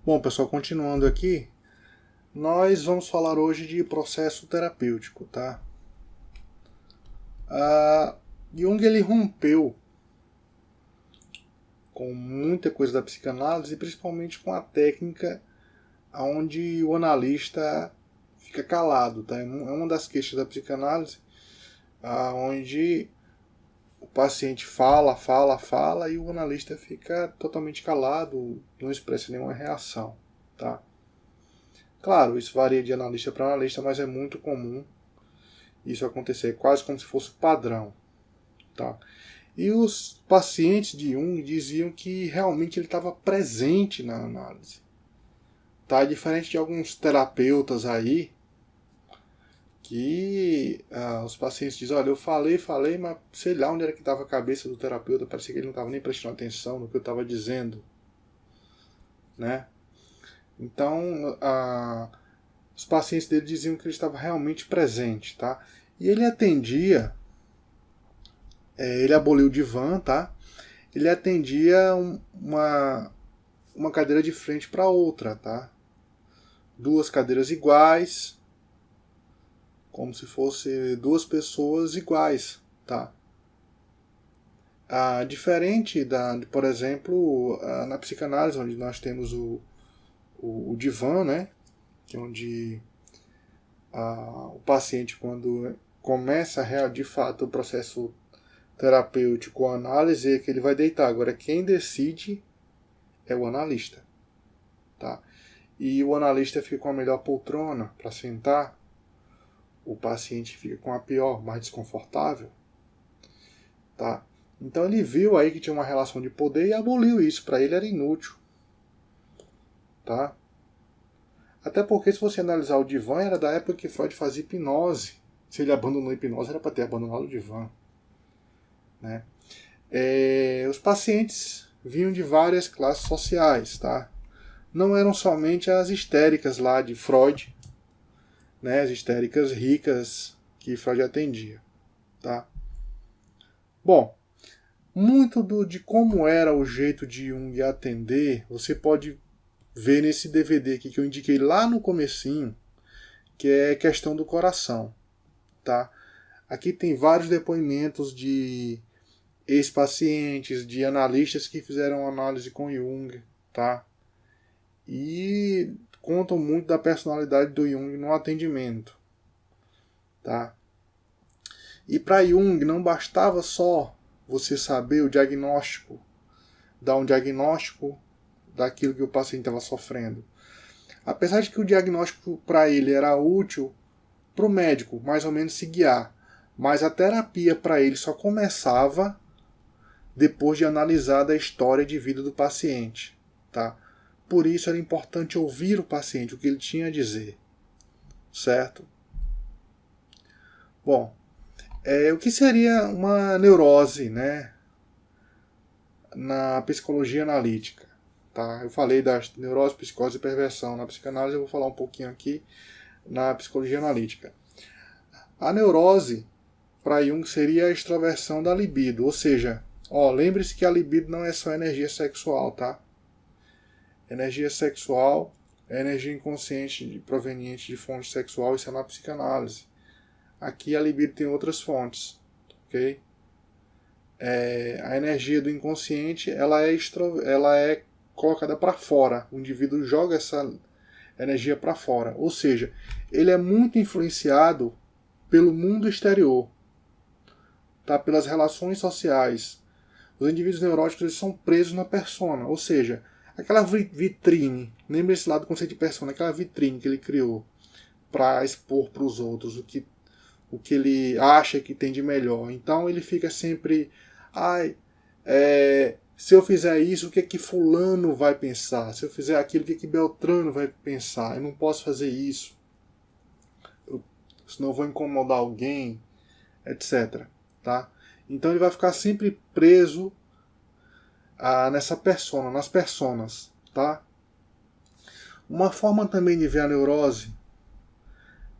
Bom, pessoal, continuando aqui, nós vamos falar hoje de processo terapêutico, tá? Jung ele rompeu com muita coisa da psicanálise, principalmente com a técnica onde o analista fica calado, tá? É uma das queixas da psicanálise, onde o paciente fala e o analista fica totalmente calado, não expressa nenhuma reação, tá? Claro, isso varia de analista para analista, mas é muito comum isso acontecer, quase como se fosse padrão, tá? E os pacientes de Jung diziam que realmente ele estava presente na análise, tá? Diferente de alguns terapeutas aí, que os pacientes dizem, olha, eu falei, mas sei lá onde era que estava a cabeça do terapeuta, parecia que ele não estava nem prestando atenção no que eu estava dizendo, né? Então, os pacientes dele diziam que ele estava realmente presente, tá? E ele atendia, ele aboliu o divã, tá? Ele atendia uma cadeira de frente para outra, tá? Duas cadeiras iguais, como se fosse duas pessoas iguais, tá? Diferente por exemplo, na psicanálise, onde nós temos o divã, né? Que é onde o paciente, quando começa de fato o processo terapêutico, a análise, é que ele vai deitar. Agora, quem decide é o analista, tá? E o analista fica com a melhor poltrona para sentar, o paciente fica com a pior, mais desconfortável, tá? Então ele viu aí que tinha uma relação de poder e aboliu isso. Para ele era inútil, tá? Até porque, se você analisar o divã, era da época que Freud fazia hipnose. Se ele abandonou a hipnose, era para ter abandonado o divã, né? Os pacientes vinham de várias classes sociais, tá? Não eram somente as histéricas lá de Freud, né? As histéricas ricas que Freud atendia, tá? Bom, muito de como era o jeito de Jung atender, você pode ver nesse DVD aqui que eu indiquei lá no comecinho, que é Questão do Coração, tá? Aqui tem vários depoimentos de ex-pacientes, de analistas que fizeram análise com Jung, tá? E contam muito da personalidade do Jung no atendimento, tá? E para Jung não bastava só você saber o diagnóstico, dar um diagnóstico daquilo que o paciente estava sofrendo. Apesar de que o diagnóstico para ele era útil para o médico, mais ou menos se guiar, mas a terapia para ele só começava depois de analisada a história de vida do paciente, tá? Por isso era importante ouvir o paciente, o que ele tinha a dizer, certo? Bom, o que seria uma neurose, né, na psicologia analítica? Tá? Eu falei das neurose, psicose e perversão na psicanálise, eu vou falar um pouquinho aqui na psicologia analítica. A neurose, para Jung, seria a extroversão da libido, ou seja, lembre-se que a libido não é só energia sexual, tá? Energia sexual é energia inconsciente proveniente de fonte sexual, isso é na psicanálise. Aqui a libido tem outras fontes, ok? A energia do inconsciente ela é colocada para fora. O indivíduo joga essa energia para fora. Ou seja, ele é muito influenciado pelo mundo exterior, tá? Pelas relações sociais. Os indivíduos neuróticos eles são presos na persona. Ou seja, aquela vitrine, lembre-se lá do conceito de persona, aquela vitrine que ele criou para expor para os outros o que ele acha que tem de melhor. Então ele fica sempre, se eu fizer isso, o que é que fulano vai pensar? Se eu fizer aquilo, o que é que Beltrano vai pensar? Eu não posso fazer isso, senão eu vou incomodar alguém, etc. Tá? Então ele vai ficar sempre preso nessa persona, nas personas. Tá? Uma forma também de ver a neurose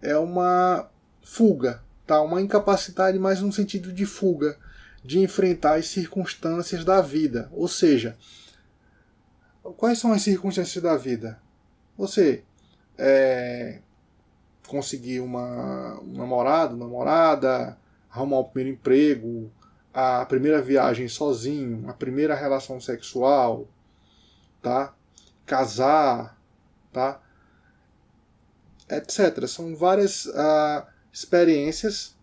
é uma fuga, tá? Uma incapacidade, mas no sentido de fuga, de enfrentar as circunstâncias da vida. Ou seja, Quais são as circunstâncias da vida? Você conseguir um namorado, namorada, arrumar o primeiro emprego, a primeira viagem sozinho, a primeira relação sexual, tá? Casar, tá? Etc. São várias experiências,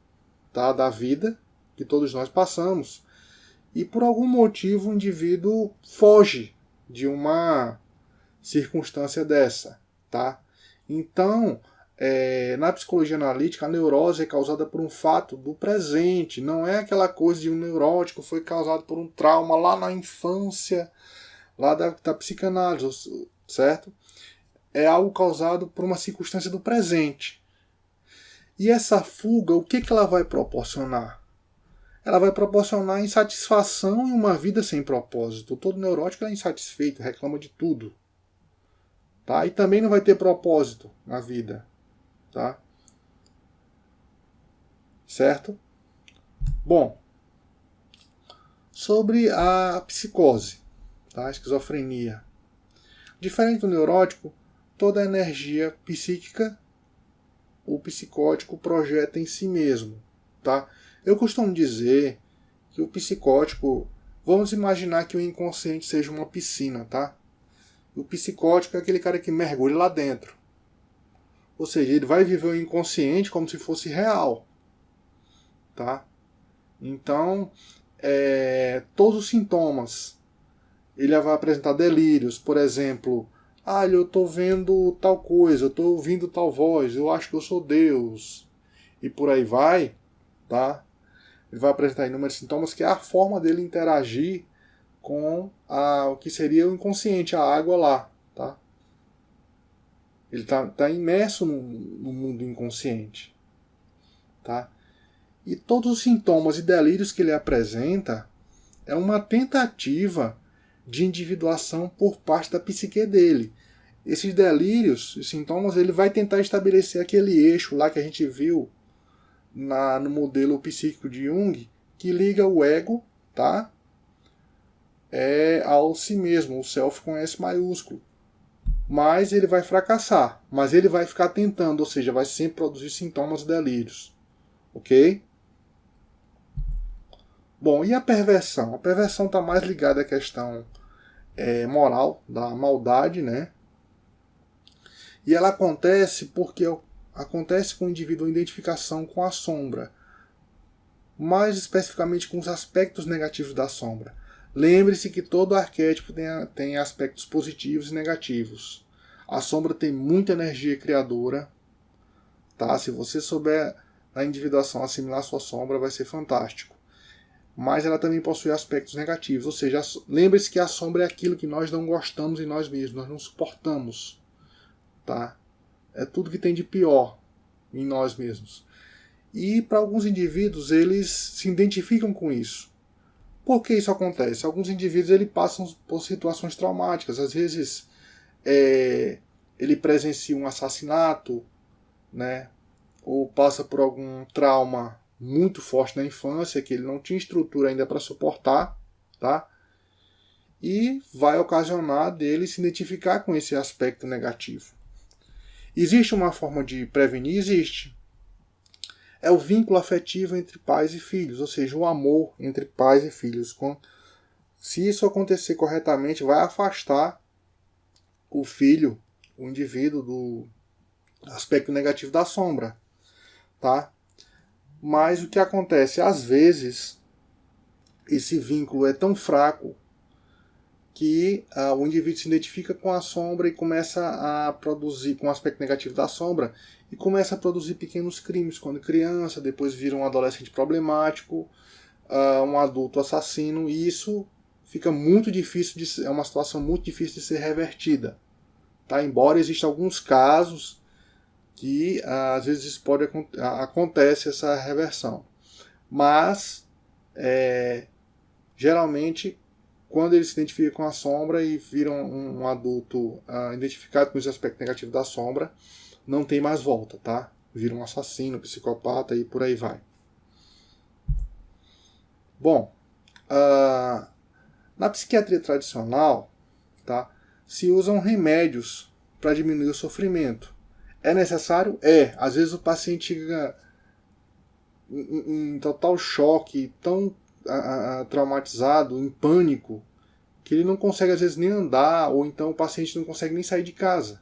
tá, da vida que todos nós passamos e por algum motivo o indivíduo foge de uma circunstância dessa, tá? Então, na psicologia analítica, a neurose é causada por um fato do presente, não é aquela coisa de um neurótico foi causado por um trauma lá na infância, lá da psicanálise, certo? É algo causado por uma circunstância do presente. E essa fuga, o que ela vai proporcionar? Ela vai proporcionar insatisfação e uma vida sem propósito. Todo neurótico é insatisfeito, reclama de tudo. Tá? E também não vai ter propósito na vida. Tá? Certo? Bom, sobre a psicose, tá? A esquizofrenia. Diferente do neurótico, toda a energia psíquica, o psicótico projeta em si mesmo. Tá? Eu costumo dizer que o psicótico, vamos imaginar que o inconsciente seja uma piscina, tá? O psicótico é aquele cara que mergulha lá dentro. Ou seja, ele vai viver o inconsciente como se fosse real, tá? Então, todos os sintomas, ele vai apresentar delírios, por exemplo, eu estou vendo tal coisa, eu estou ouvindo tal voz, eu acho que eu sou Deus, e por aí vai, tá? Ele vai apresentar inúmeros sintomas, que é a forma dele interagir com o que seria o inconsciente, a água lá. Tá? Ele está imerso no mundo inconsciente. Tá? E todos os sintomas e delírios que ele apresenta é uma tentativa de individuação por parte da psique dele. Esses delírios e sintomas, ele vai tentar estabelecer aquele eixo lá que a gente viu no modelo psíquico de Jung, que liga o ego, tá? Ao si mesmo, o self com S maiúsculo. Mas ele vai fracassar, mas ele vai ficar tentando, ou seja, vai sempre produzir sintomas e delírios. Ok? Bom, e a perversão? A perversão está mais ligada à questão moral, da maldade, né? E ela acontece porque acontece com o indivíduo a identificação com a sombra, mais especificamente com os aspectos negativos da sombra. Lembre-se que todo arquétipo tem aspectos positivos e negativos. A sombra tem muita energia criadora. Tá? Se você souber na individuação assimilar sua sombra, vai ser fantástico. Mas ela também possui aspectos negativos. Ou seja, lembre-se que a sombra é aquilo que nós não gostamos em nós mesmos, nós não suportamos. Tá? É tudo que tem de pior em nós mesmos. E para alguns indivíduos, eles se identificam com isso. Por que isso acontece? Alguns indivíduos ele passam por situações traumáticas. Às vezes ele presencia um assassinato, né? Ou passa por algum trauma muito forte na infância que ele não tinha estrutura ainda para suportar, tá? E vai ocasionar dele se identificar com esse aspecto negativo. Existe uma forma de prevenir? Existe. É o vínculo afetivo entre pais e filhos, ou seja, o amor entre pais e filhos. Se isso acontecer corretamente, vai afastar o filho, o indivíduo, do aspecto negativo da sombra. Tá? Mas o que acontece? Às vezes, esse vínculo é tão fraco que o indivíduo se identifica com a sombra e começa a produzir, com o aspecto negativo da sombra, e começa a produzir pequenos crimes quando criança, depois vira um adolescente problemático, um adulto assassino, e isso fica muito difícil, é uma situação muito difícil de ser revertida. Tá? Embora existam alguns casos que às vezes acontece essa reversão. Mas, geralmente, quando ele se identifica com a sombra e vira um adulto identificado com os aspectos negativos da sombra, não tem mais volta, tá? Vira um assassino, psicopata e por aí vai. Bom, na psiquiatria tradicional, tá? se usam remédios para diminuir o sofrimento. É necessário? É. Às vezes o paciente chega em total choque, tão traumatizado, em pânico, que ele não consegue às vezes nem andar, ou então o paciente não consegue nem sair de casa.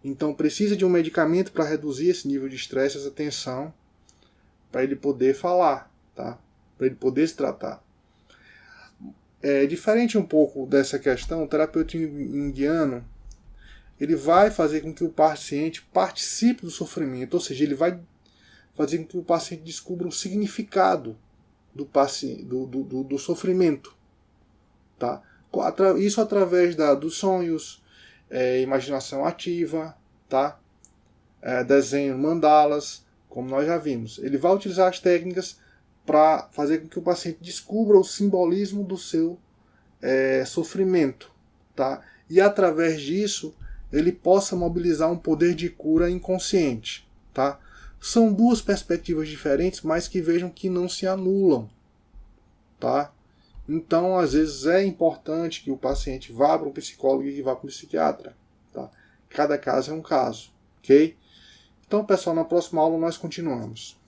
Então precisa de um medicamento para reduzir esse nível de estresse, essa tensão, para ele poder falar, tá? Para ele poder se tratar. É diferente um pouco dessa questão, o terapeuta indiano, ele vai fazer com que o paciente participe do sofrimento, ou seja, ele vai fazer com que o paciente descubra o significado do sofrimento. Tá? Isso através dos sonhos, imaginação ativa, tá? Desenho, mandalas, como nós já vimos. Ele vai utilizar as técnicas para fazer com que o paciente descubra o simbolismo do seu sofrimento. Tá? E através disso, ele possa mobilizar um poder de cura inconsciente. Tá? São duas perspectivas diferentes, mas que vejam que não se anulam. Tá? Então, às vezes, é importante que o paciente vá para um psicólogo e que vá para um psiquiatra. Tá? Cada caso é um caso. Ok? Então, pessoal, na próxima aula nós continuamos.